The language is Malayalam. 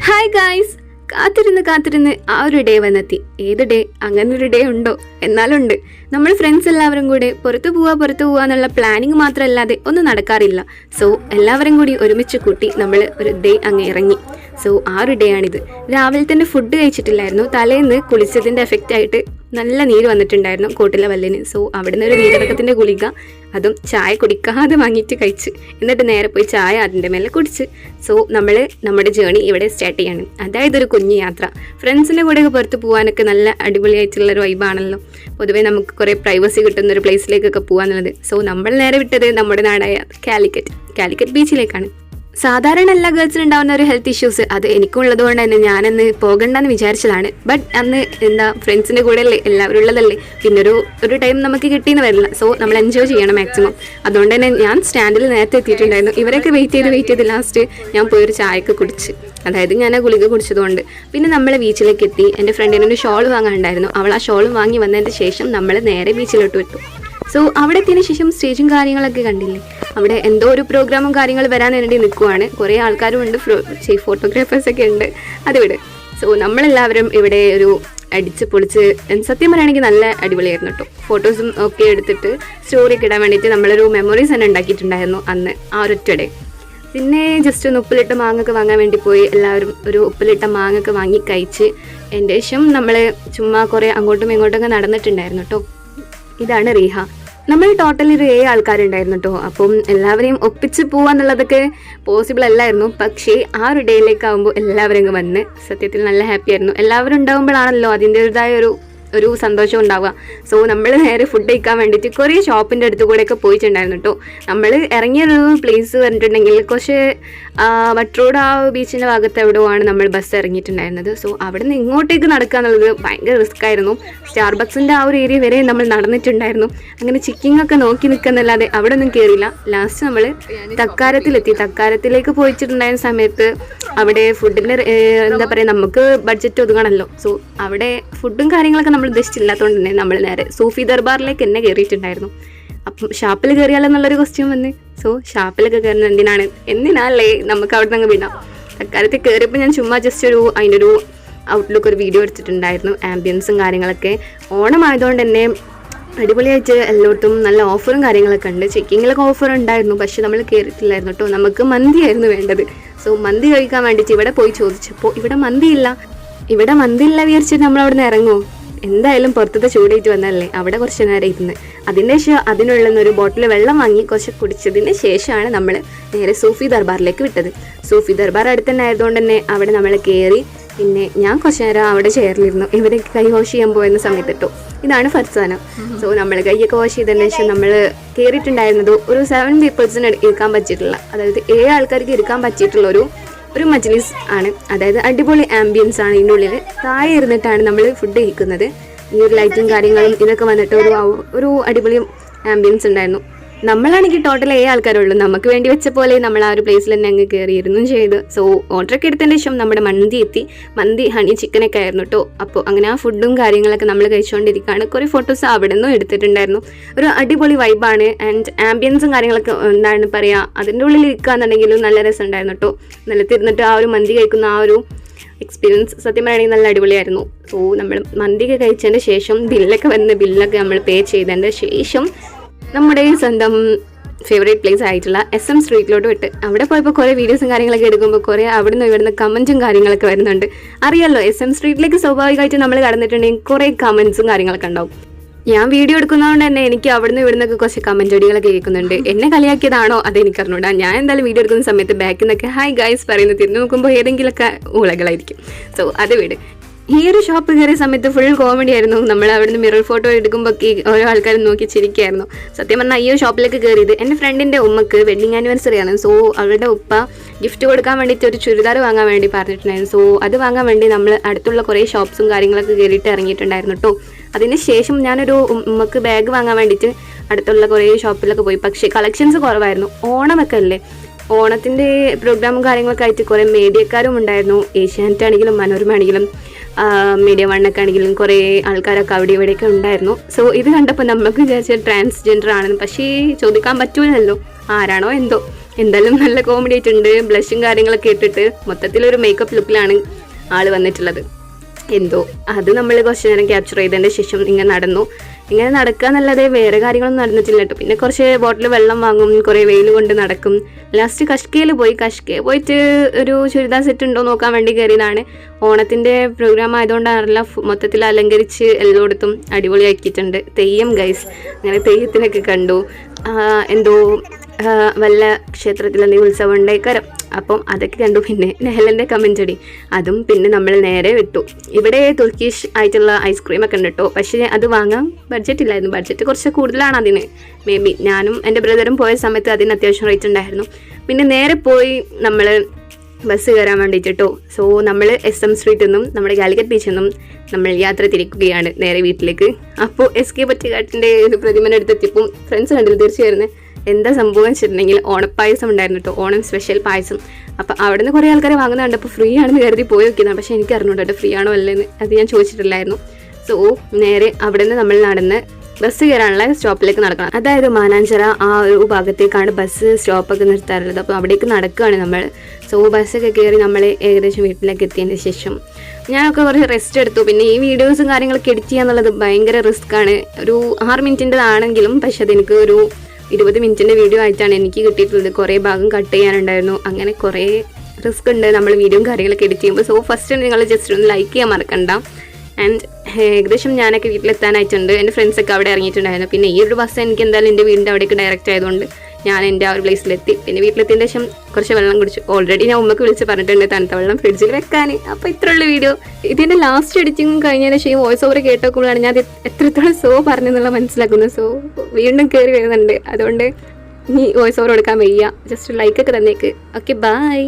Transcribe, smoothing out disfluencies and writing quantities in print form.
ഹായ് ഗായ്സ്, കാത്തിരുന്ന് ആ ഒരു ഡേ വന്നെത്തി. ഏത് ഡേ? അങ്ങനെ ഒരു ഡേ ഉണ്ടോ? എന്നാലുണ്ട്. നമ്മൾ ഫ്രണ്ട്സ് എല്ലാവരും കൂടെ പുറത്തു പോവാ എന്നുള്ള പ്ലാനിങ് മാത്രമല്ലാതെ ഒന്നും നടക്കാറില്ല. സോ എല്ലാവരും കൂടി ഒരുമിച്ച് കൂട്ടി നമ്മൾ ഒരു ഡേ അങ്ങ് ഇറങ്ങി. സോ ആ ഒരു ഡേ ആണിത്. രാവിലെ തന്നെ ഫുഡ് കഴിച്ചിട്ടില്ലായിരുന്നു. തലേന്ന് കുളിച്ചതിൻ്റെ എഫക്റ്റ് ആയിട്ട് നല്ല നീര് വന്നിട്ടുണ്ടായിരുന്നു കോട്ടിലെ വല്ലിന്. സോ അവിടുന്ന് ഒരു നീരിറക്കത്തിൻ്റെ ഗുളിക, അതും ചായ കുടിക്കാതെ വാങ്ങിയിട്ട് കഴിച്ച്, എന്നിട്ട് നേരെ പോയി ചായ അതിൻ്റെ മേലെ കുടിച്ച്. സോ നമ്മൾ നമ്മുടെ ജേണി ഇവിടെ സ്റ്റാർട്ട് ചെയ്യാണ്. അതായത് ഒരു കുഞ്ഞു യാത്ര. ഫ്രണ്ട്സിൻ്റെ കൂടെയൊക്കെ പുറത്ത് പോകാനൊക്കെ നല്ല അടിപൊളിയായിട്ടുള്ളൊരു വൈബാണല്ലോ. പൊതുവേ നമുക്ക് കുറേ പ്രൈവസി കിട്ടുന്ന ഒരു പ്ലേസിലേക്കൊക്കെ പോകാന്നുള്ളത്. സോ നമ്മൾ നേരെ വിട്ടത് നമ്മുടെ നാടായ കാലിക്കറ്റ് ബീച്ചിലേക്കാണ്. സാധാരണ എല്ലാ ഗേൾസിനും ഉണ്ടാകുന്ന ഒരു ഹെൽത്ത് ഇഷ്യൂസ് അത് എനിക്കുള്ളത് കൊണ്ട് തന്നെ ഞാനന്ന് പോകണ്ടെന്ന് വിചാരിച്ചതാണ്. ബട്ട് അന്ന് ഫ്രണ്ട്സിൻ്റെ കൂടെ അല്ലേ, എല്ലാവരും ഉള്ളതല്ലേ, പിന്നെ ഒരു ടൈം നമുക്ക് കിട്ടിയെന്ന് വരില്ല. സോ നമ്മൾ എൻജോയ് ചെയ്യണം മാക്സിമം. അതുകൊണ്ട് തന്നെ ഞാൻ സ്റ്റാൻഡിൽ നേരത്തെ എത്തിയിട്ടുണ്ടായിരുന്നു. ഇവരൊക്കെ വെയിറ്റ് ചെയ്ത് ലാസ്റ്റ് ഞാൻ പോയൊരു ചായയൊക്കെ കുടിച്ച്, അതായത് ഞാൻ ആ ഗുളിക കുടിച്ചതുകൊണ്ട്. പിന്നെ നമ്മൾ ബീച്ചിലേക്ക് എത്തി. എൻ്റെ ഫ്രണ്ടിനൊരു ഷോൾ വാങ്ങാനുണ്ടായിരുന്നു. അവൾ ആ ഷോൾ വാങ്ങി വന്നതിന് ശേഷം നമ്മൾ നേരെ ബീച്ചിലോട്ട് വിട്ടു. സോ അവിടെ എത്തിയതിന് ശേഷം സ്റ്റേജും കാര്യങ്ങളൊക്കെ കണ്ടില്ലേ, അവിടെ എന്തോ ഒരു പ്രോഗ്രാമും കാര്യങ്ങൾ വരാൻ വേണ്ടി നിൽക്കുവാണ്. കുറേ ആൾക്കാരും ഉണ്ട്, ഫോട്ടോഗ്രാഫേഴ്സൊക്കെ ഉണ്ട്. അതിവിടെ. സോ നമ്മളെല്ലാവരും ഇവിടെ ഒരു അടിച്ച് പൊളിച്ച്, സത്യം പറയുകയാണെങ്കിൽ നല്ല അടിപൊളിയായിരുന്നു കേട്ടോ. ഫോട്ടോസും ഒക്കെ എടുത്തിട്ട് സ്റ്റോറിയൊക്കെ ഇടാൻ വേണ്ടിയിട്ട് നമ്മളൊരു മെമ്മറീസ് തന്നെ ഉണ്ടാക്കിയിട്ടുണ്ടായിരുന്നു അന്ന് ആ ഒരൊറ്റ ഡേ. പിന്നെ ജസ്റ്റ് ഒന്ന് ഉപ്പിലിട്ട മാങ്ങൊക്കെ വാങ്ങാൻ വേണ്ടി പോയി. എല്ലാവരും ഒരു ഉപ്പിലിട്ട മാങ്ങൊക്കെ വാങ്ങി കഴിച്ച് എൻ്റെ ശേഷം നമ്മൾ ചുമ്മാ കുറേ അങ്ങോട്ടും ഇങ്ങോട്ടൊക്കെ നടന്നിട്ടുണ്ടായിരുന്നു കേട്ടോ. ഇതാണ് റീഹ. നമ്മൾ ടോട്ടലി ഒരു 7 ആൾക്കാരുണ്ടായിരുന്നു കേട്ടോ. അപ്പം എല്ലാവരെയും ഒപ്പിച്ച് പോവാന്നുള്ളതൊക്കെ പോസിബിൾ അല്ലായിരുന്നു. പക്ഷേ ആ ഒരു ഡേയിലേക്കാവുമ്പോൾ എല്ലാവരും അങ്ങ് വന്ന് സത്യത്തിൽ നല്ല ഹാപ്പി ആയിരുന്നു. എല്ലാവരും ഉണ്ടാകുമ്പോഴാണല്ലോ അതിൻ്റെതായ ഒരു സന്തോഷം ഉണ്ടാവുക. സോ നമ്മൾ നേരെ ഫുഡ് കഴിക്കാൻ വേണ്ടിയിട്ട് കുറേ ഷോപ്പിൻ്റെ അടുത്ത് കൂടെയൊക്കെ പോയിട്ടുണ്ടായിരുന്നു കേട്ടോ. നമ്മൾ ഇറങ്ങിയൊരു പ്ലേസ് പറഞ്ഞിട്ടുണ്ടെങ്കിൽ കുറച്ച് വട്രോഡ് ആ ബീച്ചിൻ്റെ ഭാഗത്ത് എവിടെയോ ആണ് നമ്മൾ ബസ് ഇറങ്ങിയിട്ടുണ്ടായിരുന്നത്. സോ അവിടെ നിന്ന് ഇങ്ങോട്ടേക്ക് നടക്കുക എന്നുള്ളത് ഭയങ്കര റിസ്ക് ആയിരുന്നു. സ്റ്റാർബക്സിൻ്റെ ആ ഒരു ഏരിയ വരെ നമ്മൾ നടന്നിട്ടുണ്ടായിരുന്നു. അങ്ങനെ ചിക്കിങ് ഒക്കെ നോക്കി നിൽക്കുന്നല്ലാതെ അവിടെ ഒന്നും കയറിയില്ല. ലാസ്റ്റ് നമ്മൾ തക്കാരത്തിലെത്തി. തക്കാരത്തിലേക്ക് പോയിട്ടുണ്ടായിരുന്ന സമയത്ത് അവിടെ ഫുഡിൻ്റെ എന്താ പറയുക, നമുക്ക് ബഡ്ജറ്റ് ഒതുങ്ങണമല്ലോ. സോ അവിടെ ഫുഡും കാര്യങ്ങളൊക്കെ നമ്മൾ ഉദ്ദേശിച്ചില്ലാത്തതുകൊണ്ട് തന്നെ നമ്മൾ നേരെ സൂഫി ദർബാറിലേക്ക് തന്നെ കയറിയിട്ടുണ്ടായിരുന്നു. അപ്പം ഷാപ്പിൽ കയറിയാലെന്നുള്ളൊരു ക്വസ്റ്റ്യൻ വന്ന്. സോ ഷാപ്പിലൊക്കെ കയറുന്നത് എന്തിനാല്ലേ, നമുക്ക് അവിടെ നിന്ന് വിടാം. തക്കാലത്ത് കയറിയപ്പോൾ ഞാൻ ചുമ്മാ ജസ്റ്റ് അതിൻ്റെ ഒരു ഔട്ട്ലുക്ക് ഒരു വീഡിയോ എടുത്തിട്ടുണ്ടായിരുന്നു. ആംബിയൻസും കാര്യങ്ങളൊക്കെ. ഓണമായതുകൊണ്ട് തന്നെ അടിപൊളിയായിട്ട് എല്ലായിടത്തും നല്ല ഓഫറും കാര്യങ്ങളൊക്കെ ഉണ്ട്. ചെക്കിങ്ങിലൊക്കെ ഓഫർ ഉണ്ടായിരുന്നു, പക്ഷെ നമ്മൾ കയറിയിട്ടില്ലായിരുന്നു കേട്ടോ. നമുക്ക് മന്തിയായിരുന്നു വേണ്ടത്. സോ മന്തി കഴിക്കാൻ വേണ്ടിയിട്ട് ഇവിടെ പോയി ചോദിച്ചപ്പോൾ ഇവിടെ മന്തിയില്ല വിചാരിച്ചിട്ട് നമ്മൾ അവിടെ നിന്ന് ഇറങ്ങുമോ? എന്തായാലും പുറത്തത്തെ ചൂടായിട്ട് വന്നല്ലേ, അവിടെ കുറച്ച് നേരം ഇരുന്ന് അതിൻ്റെ ശേഷം അതിനുള്ളൊരു ബോട്ടിൽ വെള്ളം വാങ്ങി കുറച്ച് കുടിച്ചതിന് ശേഷമാണ് നമ്മൾ നേരെ സൂഫി ദർബാറിലേക്ക് വിട്ടത്. സൂഫി ദർബാർ അടുത്ത് തന്നെ ആയതുകൊണ്ട് തന്നെ അവിടെ നമ്മൾ കയറി. പിന്നെ ഞാൻ കുറച്ച് നേരം അവിടെ ചെയറിലിരുന്നു. ഇവരൊക്കെ കൈ വാഷ് ചെയ്യാൻ പോയെന്ന സമയത്ത് കേട്ടോ. ഇതാണ് ഫർസാന. സോ നമ്മൾ കൈയൊക്കെ വാഷ് ചെയ്തതിന് ശേഷം നമ്മൾ കയറിയിട്ടുണ്ടായിരുന്നത് ഒരു 7 പീപ്പിൾസിന് ഇരിക്കാൻ പറ്റിയിട്ടുള്ള, അതായത് 7 ആൾക്കാർക്ക് ഇരിക്കാൻ പറ്റിയിട്ടുള്ള ഒരു മജ്ലിസ് ആണ്. അതായത് അടിപൊളി ആംബിയൻസ് ആണ് ഇതിൻ്റെ ഉള്ളിൽ. താഴെ ഇരുന്നിട്ടാണ് നമ്മൾ ഫുഡ് കഴിക്കുന്നത്. ഈ ഒരു ലൈറ്റും കാര്യങ്ങളും ഇതൊക്കെ വന്നിട്ട് ഒരു അടിപൊളി ആംബിയൻസ് ഉണ്ടായിരുന്നു. നമ്മളാണെങ്കിൽ ടോട്ടൽ 7 ആൾക്കാരുള്ളൂ. നമുക്ക് വേണ്ടി വെച്ച പോലെ നമ്മൾ ആ ഒരു പ്ലേസിൽ തന്നെ അങ്ങ് കയറിയിരുന്നു ചെയ്ത്. സോ ഓർഡറൊക്കെ എടുത്തതിന് ശേഷം നമ്മുടെ മന്തി എത്തി. മന്തി ഹണി ചിക്കനൊക്കെ ആയിരുന്നു കേട്ടോ. അപ്പോൾ അങ്ങനെ ആ ഫുഡും കാര്യങ്ങളൊക്കെ നമ്മൾ കഴിച്ചുകൊണ്ടിരിക്കുകയാണ്. കുറേ ഫോട്ടോസ് അവിടെ നിന്നും എടുത്തിട്ടുണ്ടായിരുന്നു. ഒരു അടിപൊളി വൈബാണ്. ആൻഡ് ആംബിയൻസും കാര്യങ്ങളൊക്കെ എന്താണ് പറയുക, അതിൻ്റെ ഉള്ളിൽ ഇരിക്കുക എന്നുണ്ടെങ്കിലും നല്ല രസമുണ്ടായിരുന്നു കേട്ടോ. നിലത്തിരുന്നിട്ട് ആ ഒരു മന്തി കഴിക്കുന്ന ആ ഒരു എക്സ്പീരിയൻസ് സത്യം പറയുകയാണെങ്കിൽ നല്ല അടിപൊളിയായിരുന്നു. സോ നമ്മൾ മന്തിയൊക്കെ കഴിച്ചതിൻ്റെ ശേഷം ബില്ലൊക്കെ നമ്മൾ പേ ചെയ്തതിൻ്റെ ശേഷം നമ്മുടെ സ്വന്തം ഫേവറേറ്റ് പ്ലേസ് ആയിട്ടുള്ള SM സ്ട്രീറ്റിലോട്ട് വിട്ട് അവിടെ പോയപ്പോൾ കുറേ വീഡിയോസും കാര്യങ്ങളൊക്കെ എടുക്കുമ്പോൾ കുറേ അവിടുന്ന് ഇവിടുന്ന് കമൻറ്റും കാര്യങ്ങളൊക്കെ വരുന്നുണ്ട്. അറിയാമല്ലോ, SM സ്ട്രീറ്റിലേക്ക് സ്വാഭാവികമായിട്ട് നമ്മൾ കടന്നിട്ടുണ്ടെങ്കിൽ കുറേ കമൻസും കാര്യങ്ങളൊക്കെ ഉണ്ടാവും. ഞാൻ വീഡിയോ എടുക്കുന്നതുകൊണ്ട് തന്നെ എനിക്ക് അവിടുന്ന് ഇവിടുന്നൊക്കെ കുറച്ച് കമൻറ്റ് അടികളൊക്കെ കേൾക്കുന്നുണ്ട്. എന്നെ കളിയാക്കിയതാണോ അതെനിക്കറിഞ്ഞൂടാ. ഞാൻ എന്തായാലും വീഡിയോ എടുക്കുന്ന സമയത്ത് ബാക്കിൽ നിന്നൊക്കെ ഹായ് ഗൈസ് പറയുന്നത് തിരിഞ്ഞു നോക്കുമ്പോൾ ഏതെങ്കിലുമൊക്കെ ഊളകളായിരിക്കും. സോ അത് വിട്. ഈ ഒരു ഷോപ്പ് കയറിയ സമയത്ത് ഫുൾ കോമഡി ആയിരുന്നു. നമ്മൾ അവിടുന്ന് മിറർ ഫോട്ടോ എടുക്കുമ്പോൾ ഓരോ ആൾക്കാരും നോക്കി ചിരിക്കുകയായിരുന്നു. സത്യം പറഞ്ഞാൽ ഈ ഒരു ഷോപ്പിലേക്ക് കയറിയത് എൻ്റെ ഫ്രണ്ടിൻ്റെ ഉമ്മക്ക് വെഡിങ് ആനിവേഴ്സറി ആണ്. സോ അവരുടെ ഉപ്പ ഗിഫ്റ്റ് കൊടുക്കാൻ വേണ്ടിയിട്ട് ഒരു ചുരിദാർ വാങ്ങാൻ വേണ്ടി പറഞ്ഞിട്ടുണ്ടായിരുന്നു. സോ അത് വാങ്ങാൻ വേണ്ടി നമ്മൾ അടുത്തുള്ള കുറേ ഷോപ്സും കാര്യങ്ങളൊക്കെ കയറിയിട്ട് ഇറങ്ങിയിട്ടുണ്ടായിരുന്നു കേട്ടോ. അതിന് ശേഷം ഞാനൊരു ഉമ്മക്ക് ബാഗ് വാങ്ങാൻ വേണ്ടിയിട്ട് അടുത്തുള്ള കുറേ ഷോപ്പിലൊക്കെ പോയി. പക്ഷേ കളക്ഷൻസ് കുറവായിരുന്നു. ഓണമൊക്കെ അല്ലേ, ഓണത്തിൻ്റെ പ്രോഗ്രാമും കാര്യങ്ങളൊക്കെ ആയിട്ട് കുറേ മീഡിയക്കാരും ഉണ്ടായിരുന്നു. ഏഷ്യാനെറ്റ് ആണെങ്കിലും മനോരമ ആണെങ്കിലും മീഡിയ വണ്ണൊക്കെ ആണെങ്കിലും കുറേ ആൾക്കാരൊക്കെ അവിടെ ഇവിടെയൊക്കെ ഉണ്ടായിരുന്നു. സോ ഇത് കണ്ടപ്പോൾ നമുക്ക് വിചാരിച്ച ട്രാൻസ്ജെൻഡർ ആണെന്ന്. പക്ഷേ ചോദിക്കാൻ പറ്റൂലല്ലോ, ആരാണോ എന്തോ. എന്തായാലും നല്ല കോമഡി ആയിട്ടുണ്ട്. ബ്ലഷും കാര്യങ്ങളൊക്കെ ഇട്ടിട്ട് മൊത്തത്തിലൊരു മേക്കപ്പ് ലുക്കിലാണ് ആള് വന്നിട്ടുള്ളത്. എന്തോ അത് നമ്മൾ കുറച്ച് നേരം ക്യാപ്ചർ ചെയ്തതിൻ്റെ ശേഷം ഇങ്ങനെ നടക്കുക എന്നല്ലാതെ വേറെ കാര്യങ്ങളൊന്നും നടന്നിട്ടില്ല കേട്ടോ. പിന്നെ കുറച്ച് ബോട്ടിൽ വെള്ളം വാങ്ങും, കുറേ വെയിൽ കൊണ്ട് നടക്കും. ലാസ്റ്റ് കഷ്കയിൽ പോയിട്ട് ഒരു ചുരിദാർ സെറ്റ് ഉണ്ടോ നോക്കാൻ വേണ്ടി കയറിയതാണ്. ഓണത്തിൻ്റെ പ്രോഗ്രാം ആയതുകൊണ്ടാണല്ല മൊത്തത്തിൽ അലങ്കരിച്ച് എല്ലായിടത്തും അടിപൊളിയാക്കിയിട്ടുണ്ട്. തെയ്യം ഗൈസ്, അങ്ങനെ തെയ്യത്തിനൊക്കെ കണ്ടു. എന്തോ വല്ല ക്ഷേത്രത്തിൽ എന്തെങ്കിലും ഉത്സവം ഉണ്ടായിക്കാരം, അപ്പം അതൊക്കെ കണ്ടു. പിന്നെ നെഹലിൻ്റെ കമൻറ്റ് അടി അതും പിന്നെ നമ്മൾ നേരെ വിട്ടു. ഇവിടെ തുർക്കിഷ് ആയിട്ടുള്ള ഐസ്ക്രീം ഒക്കെ ഉണ്ട് കേട്ടോ. പക്ഷേ അത് വാങ്ങാൻ ബഡ്ജറ്റ് ഇല്ലായിരുന്നു. ബഡ്ജറ്റ് കുറച്ച് കൂടുതലാണ് അതിന്. മേ ബി ഞാനും എൻ്റെ ബ്രദറും പോയ സമയത്ത് അതിന് അത്യാവശ്യം റേറ്റ് ഉണ്ടായിരുന്നു. പിന്നെ നേരെ പോയി നമ്മൾ ബസ് കയറാൻ വേണ്ടിയിട്ട് കേട്ടോ. സോ നമ്മൾ SM സ്ട്രീറ്റിൽ നിന്നും നമ്മുടെ കാലിക്കറ്റ് ബീച്ചിൽ നിന്നും നമ്മൾ യാത്ര തിരിക്കുകയാണ് നേരെ വീട്ടിലേക്ക്. അപ്പോൾ SK പൊറ്റക്കാട്ടിൻ്റെ ഒരു പ്രതിമനെ അടുത്തെത്തിയപ്പോൾ ഫ്രണ്ട്സ് കണ്ടില്ല തീർച്ചയായിരുന്നു. എന്താ സംഭവം വെച്ചിട്ടുണ്ടെങ്കിൽ ഓണപ്പായസം ഉണ്ടായിരുന്നു കേട്ടോ, ഓണം സ്പെഷ്യൽ പായസം. അപ്പോൾ അവിടെ നിന്ന് കുറേ ആൾക്കാരെ വാങ്ങുന്ന കണ്ടപ്പോൾ ഫ്രീ ആണെന്ന് കരുതി പോയി നോക്കിയതാണ്. പക്ഷേ എനിക്ക് അറിഞ്ഞൂട്ടോ കേട്ടോ ഫ്രീ ആണോ അല്ലേന്ന്, അത് ഞാൻ ചോദിച്ചിട്ടില്ലായിരുന്നു. സോ നേരെ അവിടെ നിന്ന് നമ്മൾ നടന്ന് ബസ് കയറാനുള്ള സ്റ്റോപ്പിലേക്ക് നടക്കണം. അതായത് മാനാഞ്ചിറ ആ ഒരു ഭാഗത്തേക്കാണ് ബസ് സ്റ്റോപ്പൊക്കെ നിർത്താറുള്ളത്. അപ്പോൾ അവിടേക്ക് നടക്കുകയാണ് നമ്മൾ. സോ ബസ്സൊക്കെ കയറി നമ്മൾ ഏകദേശം വീട്ടിലേക്ക് എത്തിയതിന് ശേഷം ഞാനൊക്കെ കുറച്ച് റെസ്റ്റ് എടുത്തു. പിന്നെ ഈ വീഡിയോസും കാര്യങ്ങളൊക്കെ എഡിറ്റ് ചെയ്യുക എന്നുള്ളത് ഭയങ്കര റിസ്ക്കാണ്. ഒരു 6 മിനിറ്റിൻ്റെതാണെങ്കിലും പക്ഷെ അതെനിക്ക് ഒരു 20 മിനിറ്റിൻ്റെ വീഡിയോ ആയിട്ടാണ് എനിക്ക് കിട്ടിയിട്ടുള്ളത്. കുറേ ഭാഗം കട്ട് ചെയ്യാനുണ്ടായിരുന്നു. അങ്ങനെ കുറേ റിസ്ക് ഉണ്ട് നമ്മൾ വീഡിയോയും കാര്യങ്ങളൊക്കെ എഡിറ്റ് ചെയ്യുമ്പോൾ. സോ ഫസ്റ്റ് നിങ്ങൾ ജസ്റ്റ് ഒന്ന് ലൈക്ക് ചെയ്യാൻ മറക്കണ്ട. ആൻഡ് ഏകദേശം ഞാനൊക്കെ വീട്ടിലെത്താനായിട്ടുണ്ട്. എൻ്റെ ഫ്രണ്ട്സൊക്കെ അവിടെ ഇറങ്ങിയിട്ടുണ്ടായിരുന്നു. പിന്നെ ഈ ഒരു ബസ് എനിക്ക് എന്തായാലും എൻ്റെ വീടിൻ്റെ അവിടേക്ക് ഡയറക്റ്റ് ആയതുകൊണ്ട് ഞാൻ എൻ്റെ ആ ഒരു പ്ലേസിലെത്തി. പിന്നെ വീട്ടിലെത്തിയതിന് ശേഷം കുറച്ച് വെള്ളം കുടിച്ചു. ഓൾറെഡി ഞാൻ ഉമ്മക്ക് വിളിച്ച് പറഞ്ഞിട്ടുണ്ട് തണുത്ത വെള്ളം ഫ്രിഡ്ജിൽ വെക്കാൻ. അപ്പോൾ ഇത്രയുള്ള വീഡിയോ. ഇതിൻ്റെ ലാസ്റ്റ് എഡിറ്റിംഗ് കഴിഞ്ഞതിന് ശേഷം വോയിസ് ഓവർ കേട്ടോക്കുമ്പോഴാണ് ഞാൻ എത്രത്തോളം സോ പറഞ്ഞെന്നുള്ള മനസ്സിലാക്കുന്നത്. സോ വീണ്ടും കയറി വരുന്നുണ്ട്. അതുകൊണ്ട് ഇനി വോയിസ് ഓവർ കൊടുക്കാൻ വയ്യ. ജസ്റ്റ് ലൈക്കൊക്കെ തന്നേക്ക്. Okay, by.